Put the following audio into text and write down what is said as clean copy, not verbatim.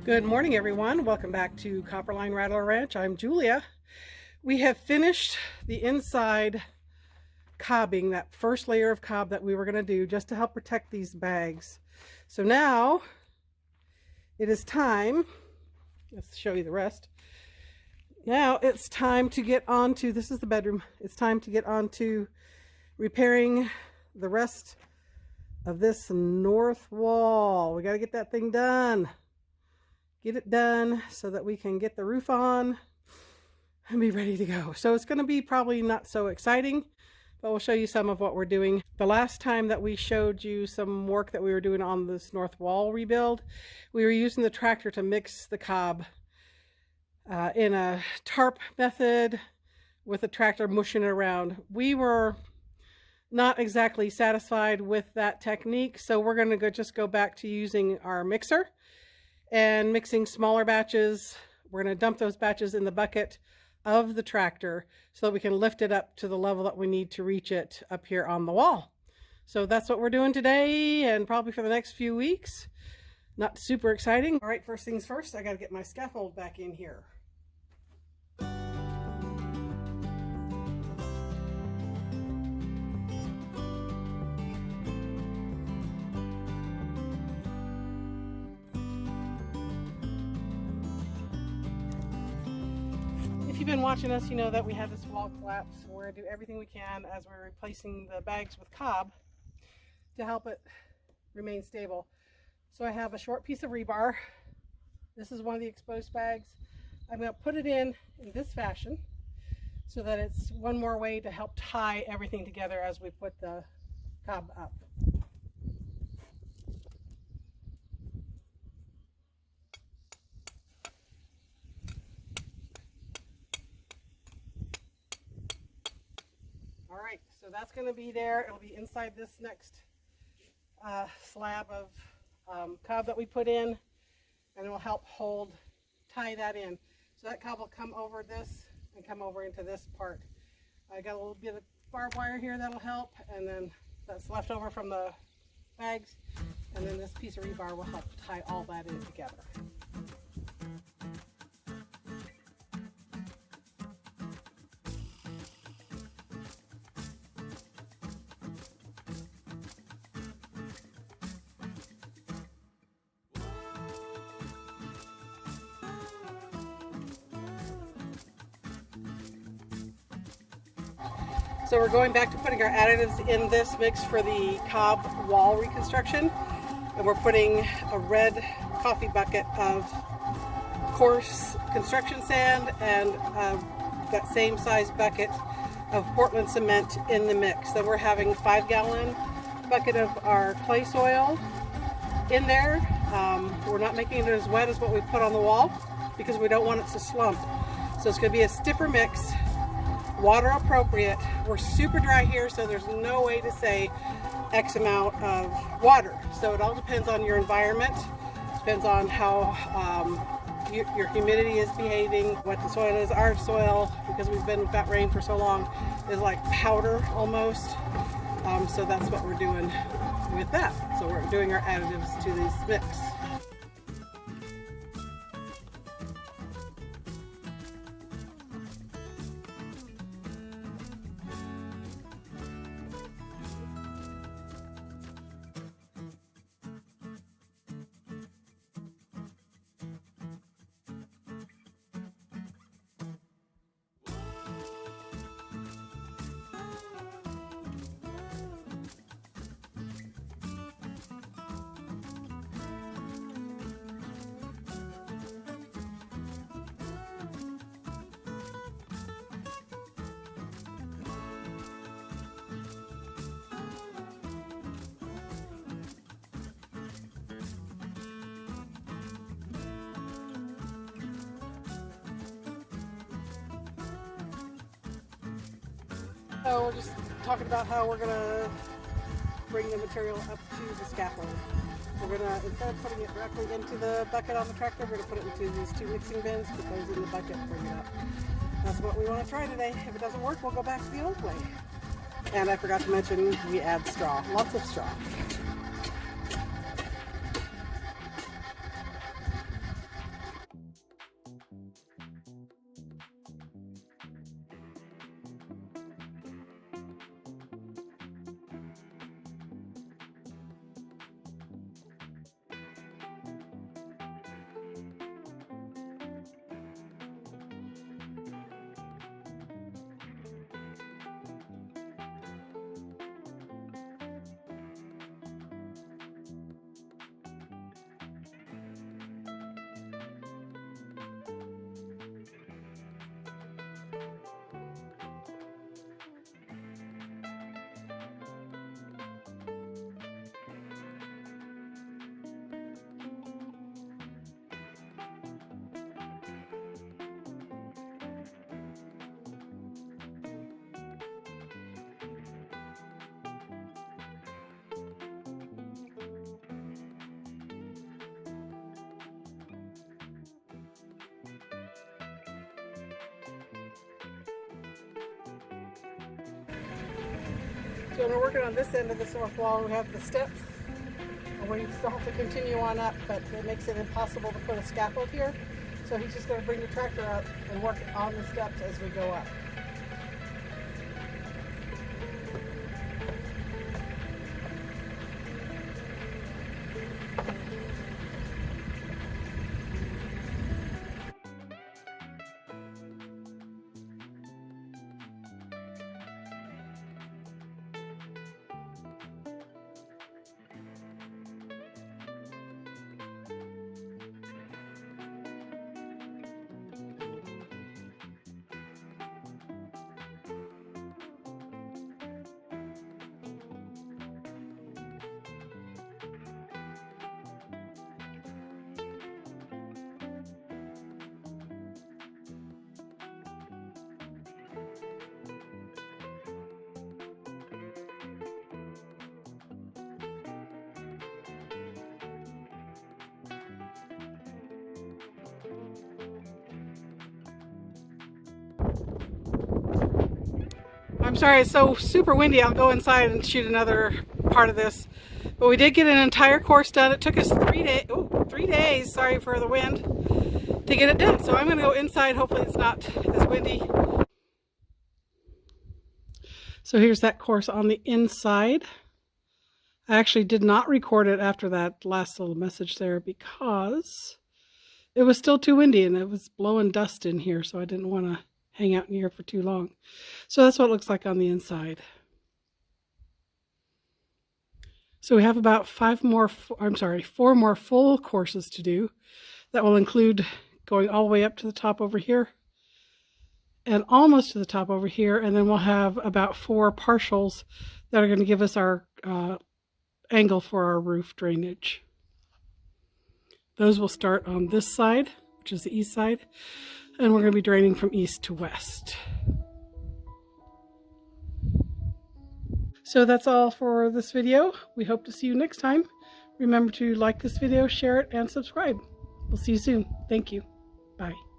Good morning, everyone. Welcome back to Copperline Rattler Ranch. I'm Julia. We have finished the inside cobbing, that first layer of cob that we were going to do just to help protect these bags. So now it is time, let's show you the rest. Now it's time to get on to, this is the bedroom, it's time to get on to repairing the rest of this north wall. We got to get that thing done. Get it done so that we can get the roof on and be ready to go. So it's going to be probably not so exciting, but we'll show you some of what we're doing. The last time that we showed you some work that we were doing on this north wall rebuild, we were using the tractor to mix the cob in a tarp method with the tractor mushing it around. We were not exactly satisfied with that technique, so we're going to just go back to using our mixer and mixing smaller batches. We're going to dump those batches in the bucket of the tractor so that we can lift it up to the level that we need to reach it up here on the wall. So that's what we're doing today and probably for the next few weeks. Not super exciting. All right, first things first, I got to get my scaffold back in here. If you've been watching us, you know that we had this wall collapse. We're going to do everything we can as we're replacing the bags with cob to help it remain stable. So I have a short piece of rebar. This is one of the exposed bags. I'm going to put it in this fashion so that it's one more way to help tie everything together as we put the cob up. All right, so that's going to be there. It'll be inside this next slab of cob that we put in, and it will help tie that in. So that cob will come over this and come over into this part. I got a little bit of barbed wire here that'll help, and then that's left over from the bags, and then this piece of rebar will help tie all that in together. So we're going back to putting our additives in this mix for the cob wall reconstruction. And we're putting a red coffee bucket of coarse construction sand and that same size bucket of Portland cement in the mix. Then we're having 5-gallon bucket of our clay soil in there. We're not making it as wet as what we put on the wall because we don't want it to slump. So it's going to be a stiffer mix, water appropriate. We're super dry here, so there's no way to say X amount of water. So it all depends on your environment, depends on how your humidity is behaving, what the soil is. Our soil, because we've been without rain for so long, is like powder almost. So that's what we're doing with that. So we're doing our additives to this mix. So we're just talking about how we're going to bring the material up to the scaffold. We're going to, instead of putting it directly into the bucket on the tractor, we're going to put it into these 2 mixing bins, put those in the bucket, bring it up. That's what we want to try today. If it doesn't work, we'll go back to the old way. And I forgot to mention, we add straw, lots of straw. So we're working on this end of this north wall. We have the steps, and we still have to continue on up, but it makes it impossible to put a scaffold here. So he's just going to bring the tractor up and work on the steps as we go up. I'm sorry, it's so super windy. I'll go inside and shoot another part of this. But we did get an entire course done. It took us 3 days, sorry for the wind, to get it done. So I'm going to go inside. Hopefully it's not as windy. So here's that course on the inside. I actually did not record it after that last little message there because it was still too windy and it was blowing dust in here, so I didn't want to hang out in here for too long. So that's what it looks like on the inside. So we have about 4 more full courses to do. That will include going all the way up to the top over here and almost to the top over here, and then we'll have about 4 partials that are going to give us our angle for our roof drainage. Those will start on this side, which is the east side, and we're going to be draining from east to west. So that's all for this video. We hope to see you next time. Remember to like this video, share it, and subscribe. We'll see you soon. Thank you. Bye.